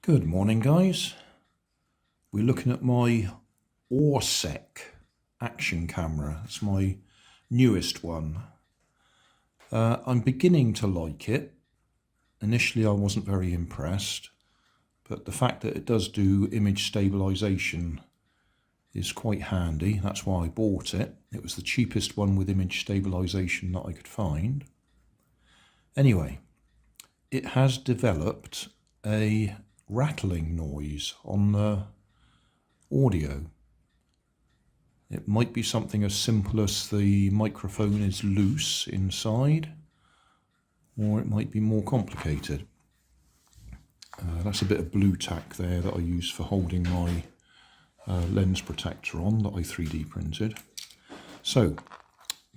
Good morning, guys. We're looking at my Ausek action camera. It's my newest one. I'm beginning to like it. Initially I wasn't very impressed, but the fact that it does do image stabilization is quite handy. That's why I bought it. It was the cheapest one with image stabilization that I could find. Anyway, it has developed a rattling noise on the audio. It might be something as simple as the microphone is loose inside, or it might be more complicated. That's a bit of blue tack there that I use for holding my lens protector on that I 3D printed. So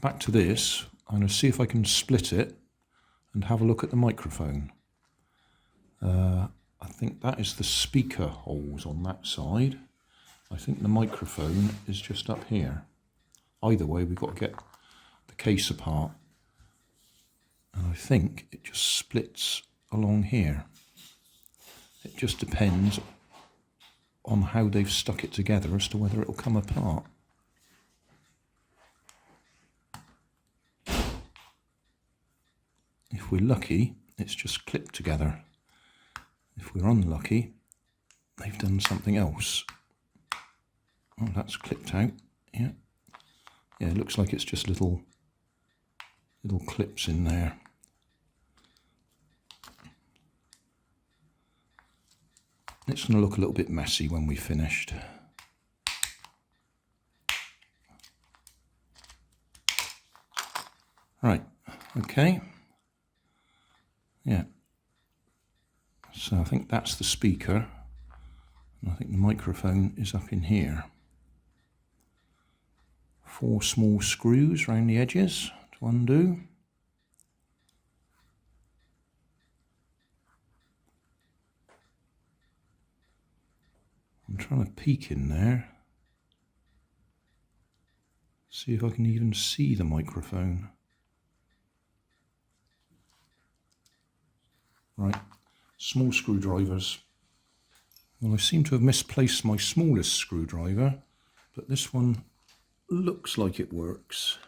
back to this. I'm going to see if I can split it and have a look at the microphone. I think that is the speaker holes on that side. I think the microphone is just up here. Either way, we've got to get the case apart. And I think it just splits along here. It just depends on how they've stuck it together as to whether it'll come apart. If we're lucky, it's just clipped together. If we're unlucky, they've done something else. Oh, that's clipped out. Yeah, it looks like it's just little clips in there. It's going to look a little bit messy when we've finished. Right, okay. Yeah. So I think that's the speaker, and I think the microphone is up in here. 4 small screws around the edges to undo. I'm trying to peek in there, see if I can even see the microphone. Right. Small screwdrivers. Well, I seem to have misplaced my smallest screwdriver, but this one looks like it works.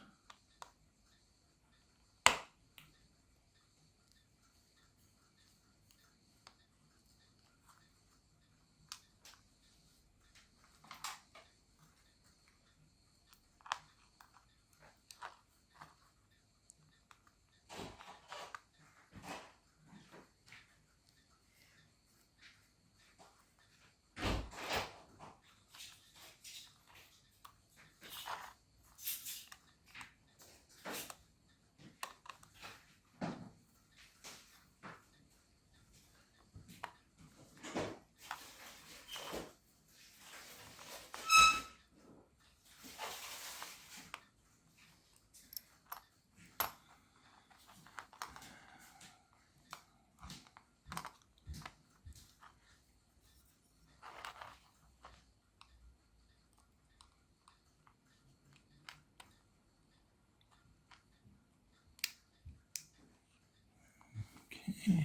Okay.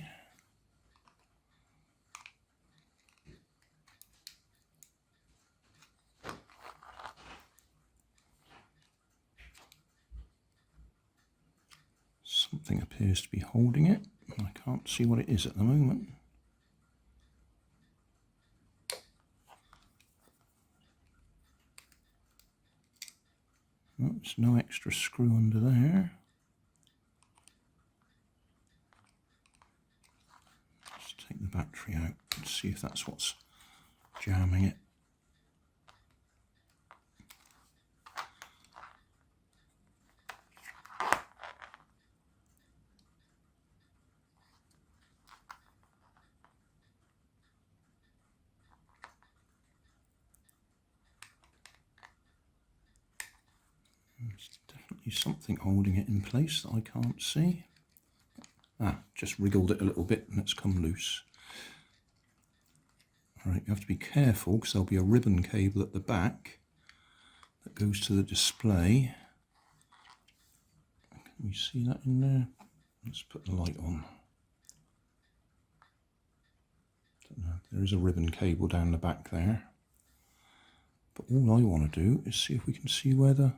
Something appears to be holding it. I can't see what it is at the moment. There's no extra screw under there. Let's take the battery out and see if that's what's jamming it. There's definitely something holding it in place that I can't see. Just wriggled it a little bit and it's come loose. Alright, you have to be careful because there'll be a ribbon cable at the back that goes to the display. Can you see that in there? Let's put the light on. There is a ribbon cable down the back there. But all I want to do is see if we can see where the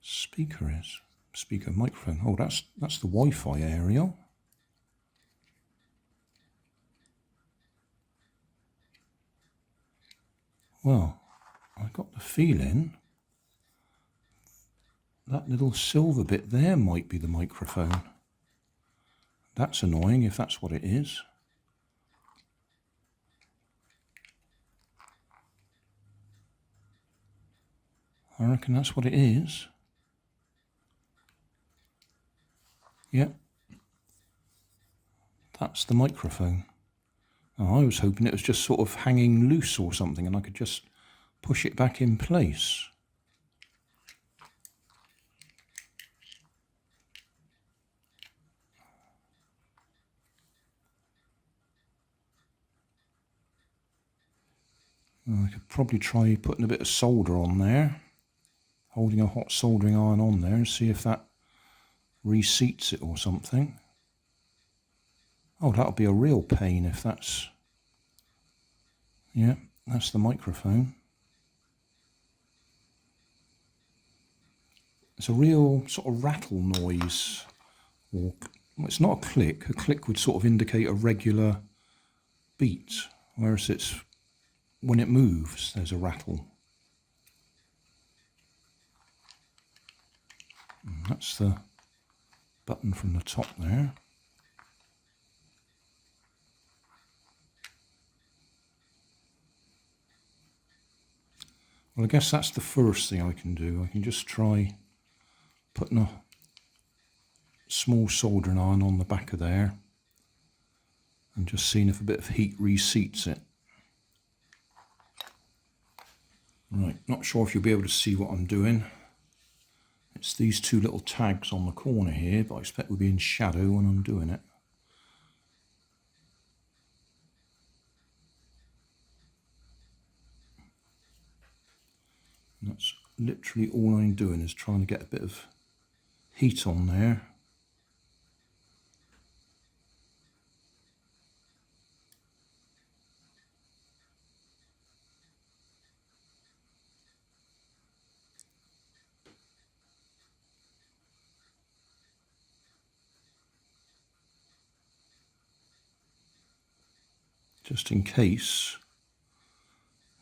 speaker is. Speaker microphone. Oh, that's the Wi-Fi area. Well, I got the feeling that little silver bit there might be the microphone. That's annoying if that's what it is. I reckon that's what it is. Yep. That's the microphone. Oh, I was hoping it was just sort of hanging loose or something and I could just push it back in place. Well, I could probably try putting a bit of solder on there, holding a hot soldering iron on there and see if that reseats it or something. Oh, that'll be a real pain if that's... Yeah, that's the microphone. It's a real sort of rattle noise. Or, well, it's not a click. A click would sort of indicate a regular beat, whereas it's when it moves, there's a rattle. And that's the button from the top there. Well, I guess that's the first thing I can do. I can just try putting a small soldering iron on the back of there and just seeing if a bit of heat reseats it. Right, not sure if you'll be able to see what I'm doing. It's these two little tags on the corner here, but I expect we'll be in shadow when I'm doing it. And that's literally all I'm doing, is trying to get a bit of heat on there. Just in case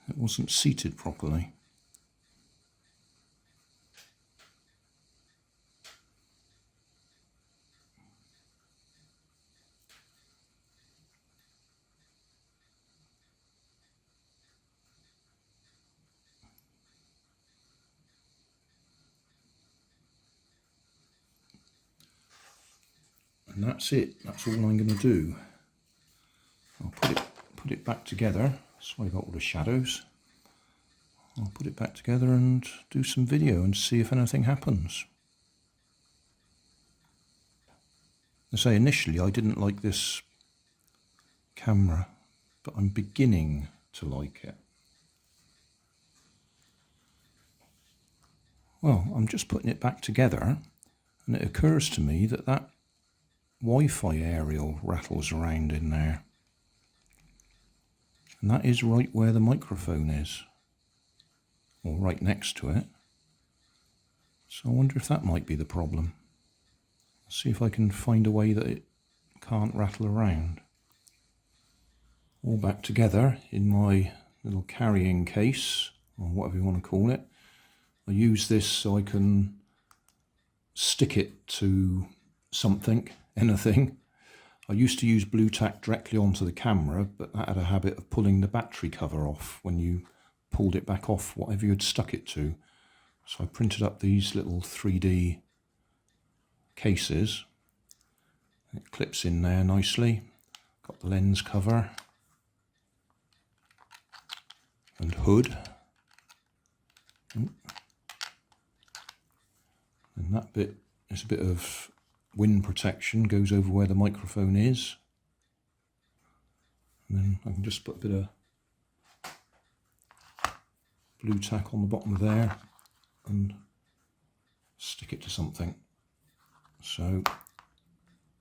it wasn't seated properly. And that's it. That's all I'm going to do. I'll put it back together. Sorry about all the shadows. I'll put it back together and do some video and see if anything happens. I say initially I didn't like this camera, but I'm beginning to like it. Well, I'm just putting it back together and it occurs to me that that Wi-Fi aerial rattles around in there. And that is right where the microphone is, or right next to it. So I wonder if that might be the problem. See if I can find a way that it can't rattle around. All back together in my little carrying case, or whatever you want to call it. I use this so I can stick it to something, anything. I used to use blue tack directly onto the camera, but that had a habit of pulling the battery cover off when you pulled it back off whatever you had stuck it to. So I printed up these little 3D cases. It clips in there nicely. Got the lens cover and hood. And that bit is a bit of wind protection, goes over where the microphone is. And then I can just put a bit of blue tack on the bottom of there and stick it to something. So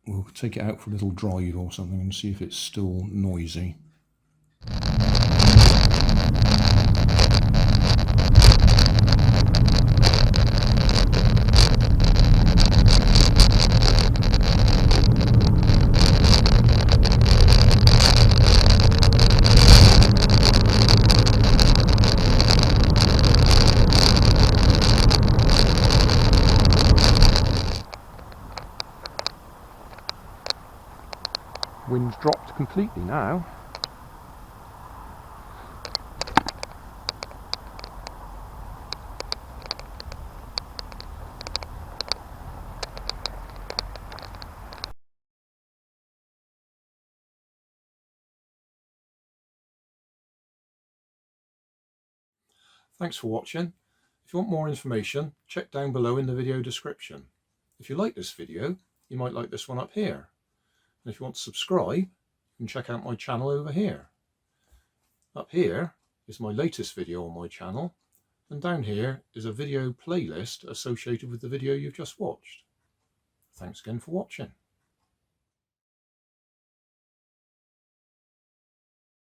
we'll take it out for a little drive or something and see if it's still noisy. Wind's dropped completely now. Thanks for watching. If you want more information, check down below in the video description. If you like this video, you might like this one up here. And if you want to subscribe, you can check out my channel over here. Up here is my latest video on my channel, and down here is a video playlist associated with the video you've just watched. Thanks again for watching.